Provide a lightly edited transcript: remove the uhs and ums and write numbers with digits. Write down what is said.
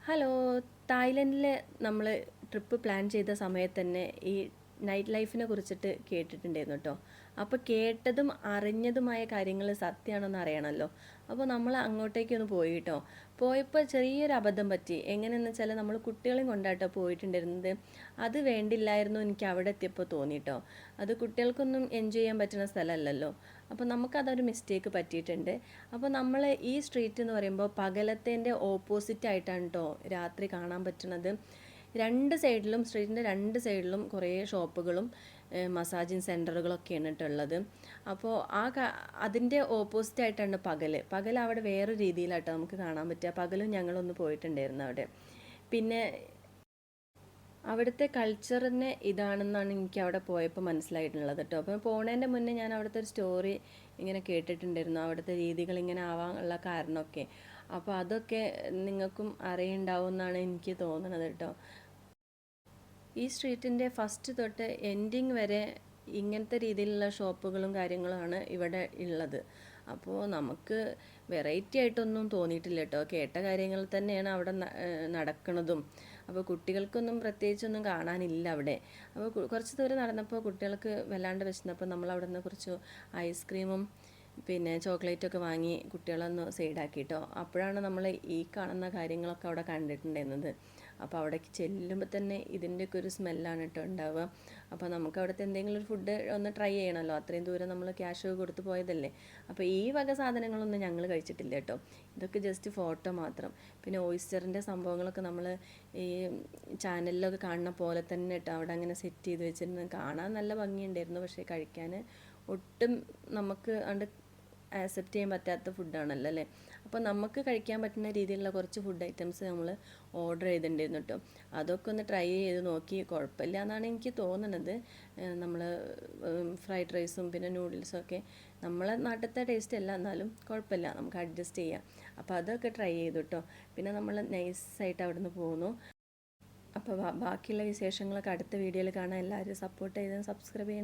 Hello. തായ്ലൻഡിൽ നമ്മൾ trip plan ചെയ്ത സമയത്ത് തന്നെ ഈ നൈറ്റ് ലൈഫിനെ കുറിച്ചിട്ട് കേട്ടിട്ടുണ്ടായിരുന്നു കേട്ടോ. അപ്പോൾ കേട്ടതും അറിഞ്ഞതുമായ കാര്യങ്ങൾ സത്യമാണെന്ന് അറിയണമല്ലോ. അപ്പോൾ നമ്മൾ അങ്ങോട്ടേക്കൊന്ന് പോയി കേട്ടോ. പോയപ്പോൾ ചെറിയൊരു അബദ്ധം പറ്റി. എങ്ങനെയെന്ന് വെച്ചാൽ നമ്മൾ കുട്ടികളെയും കൊണ്ടാട്ടോ പോയിട്ടുണ്ടായിരുന്നത്. അത് വേണ്ടില്ലായിരുന്നു എനിക്ക് അവിടെ എത്തിയപ്പോൾ തോന്നിട്ടോ. അത് കുട്ടികൾക്കൊന്നും എൻജോയ് ചെയ്യാൻ പറ്റുന്ന സ്ഥലമല്ലല്ലോ. അപ്പോൾ നമുക്കതൊരു മിസ്റ്റേക്ക് പറ്റിയിട്ടുണ്ട്. അപ്പോൾ നമ്മൾ ഈ സ്ട്രീറ്റ് എന്ന് പറയുമ്പോൾ പകലത്തേൻ്റെ ഓപ്പോസിറ്റ് ആയിട്ടാണ് കേട്ടോ രാത്രി കാണാൻ പറ്റുന്നത്. സ്ട്രീറ്റിൻ്റെ രണ്ട് സൈഡിലും കുറേ ഷോപ്പുകളും മസാജിങ് സെൻറ്ററുകളൊക്കെയാണ് കേട്ടോ ഉള്ളത്. അപ്പോൾ അതിൻ്റെ ഓപ്പോസിറ്റ് ആയിട്ടാണ് പകൽ അവിടെ വേറെ രീതിയിലാട്ടോ നമുക്ക് കാണാൻ പറ്റുക. പകലും ഞങ്ങളൊന്ന് പോയിട്ടുണ്ടായിരുന്നു അവിടെ. പിന്നെ അവിടുത്തെ കൾച്ചറിനെ ഇതാണെന്നാണ് എനിക്ക് അവിടെ പോയപ്പോൾ മനസ്സിലായിട്ടുള്ളത് കേട്ടോ. അപ്പം പോണതിൻ്റെ മുന്നേ ഞാൻ അവിടുത്തെ ഒരു സ്റ്റോറി ഇങ്ങനെ കേട്ടിട്ടുണ്ടായിരുന്നു, അവിടുത്തെ രീതികൾ ഇങ്ങനെ ആവാനുള്ള കാരണമൊക്കെ. അപ്പോൾ അതൊക്കെ നിങ്ങൾക്കും അറിയുണ്ടാവും എന്നാണ് എനിക്ക് തോന്നുന്നത് കേട്ടോ. ഈ സ്ട്രീറ്റിൻ്റെ ഫസ്റ്റ് തൊട്ട് എൻഡിങ് വരെ ഇങ്ങനത്തെ രീതിയിലുള്ള ഷോപ്പുകളും കാര്യങ്ങളുമാണ് ഇവിടെ ഉള്ളത്. അപ്പോൾ നമുക്ക് വെറൈറ്റി ആയിട്ടൊന്നും തോന്നിയിട്ടില്ല കേട്ടോ. കേട്ട കാര്യങ്ങൾ തന്നെയാണ് അവിടെ നടക്കുന്നതും. അപ്പോൾ കുട്ടികൾക്കൊന്നും പ്രത്യേകിച്ചൊന്നും കാണാനില്ല അവിടെ. അപ്പോൾ കുറച്ച് ദൂരം നടന്നപ്പോൾ കുട്ടികൾക്ക് വല്ലാണ്ട് വിശന്നപ്പോൾ നമ്മൾ അവിടെ നിന്ന് കുറച്ച് ഐസ്ക്രീമും പിന്നെ ചോക്ലേറ്റൊക്കെ വാങ്ങി കുട്ടികളൊന്ന് സൈഡാക്കി കേട്ടോ. അപ്പോഴാണ് നമ്മൾ ഈ കാണുന്ന കാര്യങ്ങളൊക്കെ അവിടെ കണ്ടിട്ടുണ്ടായിരുന്നത്. അപ്പോൾ അവിടേക്ക് ചെല്ലുമ്പോൾ തന്നെ ഇതിൻ്റെയൊക്കെ ഒരു സ്മെല്ലാണ് കേട്ടോ ഉണ്ടാവുക. അപ്പോൾ നമുക്ക് അവിടുത്തെ എന്തെങ്കിലും ഒരു ഫുഡ് ഒന്ന് ട്രൈ ചെയ്യണമല്ലോ. അത്രയും ദൂരം നമ്മൾ ക്യാഷ് കൊടുത്ത് പോയതല്ലേ. അപ്പോൾ ഈ വക സാധനങ്ങളൊന്നും ഞങ്ങൾ കഴിച്ചിട്ടില്ല കേട്ടോ. ഇതൊക്കെ ജസ്റ്റ് ഫോട്ടോ മാത്രം. പിന്നെ ഓയിസ്റ്ററിൻ്റെ സംഭവങ്ങളൊക്കെ നമ്മൾ ഈ ചാനലിലൊക്കെ കാണുന്ന പോലെ തന്നെ കേട്ടോ അവിടെ അങ്ങനെ സെറ്റ് ചെയ്ത് വെച്ചിരുന്നത്. കാണാൻ നല്ല ഭംഗിയുണ്ടായിരുന്നു, പക്ഷേ കഴിക്കാൻ ഒട്ടും നമുക്ക് ആക്സെപ്റ്റ് ചെയ്യാൻ പറ്റാത്ത ഫുഡാണല്ലോ അല്ലേ. അപ്പോൾ നമുക്ക് കഴിക്കാൻ പറ്റുന്ന രീതിയിലുള്ള കുറച്ച് ഫുഡ് ഐറ്റംസ് നമ്മൾ ഓർഡർ ചെയ്തിട്ടുണ്ടായിരുന്നു കേട്ടോ. അതൊക്കെ ഒന്ന് ട്രൈ ചെയ്ത് നോക്കി. കുഴപ്പമില്ല എന്നാണ് എനിക്ക് തോന്നുന്നത്. നമ്മൾ ഫ്രൈഡ് റൈസും പിന്നെ നൂഡിൽസും ഒക്കെ നമ്മളെ നാട്ടിലത്തെ ടേസ്റ്റ് അല്ല, എന്നാലും കുഴപ്പമില്ല, നമുക്ക് അഡ്ജസ്റ്റ് ചെയ്യാം. അപ്പോൾ അതൊക്കെ ട്രൈ ചെയ്തു കേട്ടോ. പിന്നെ നമ്മൾ നൈസായിട്ട് അവിടെ നിന്ന് പോന്നു. അപ്പോൾ ബാക്കിയുള്ള വിശേഷങ്ങളൊക്കെ അടുത്ത വീഡിയോയിൽ കാണാൻ എല്ലാവരും സപ്പോർട്ട് ചെയ്ത് സബ്സ്ക്രൈബ് ചെയ്യണം.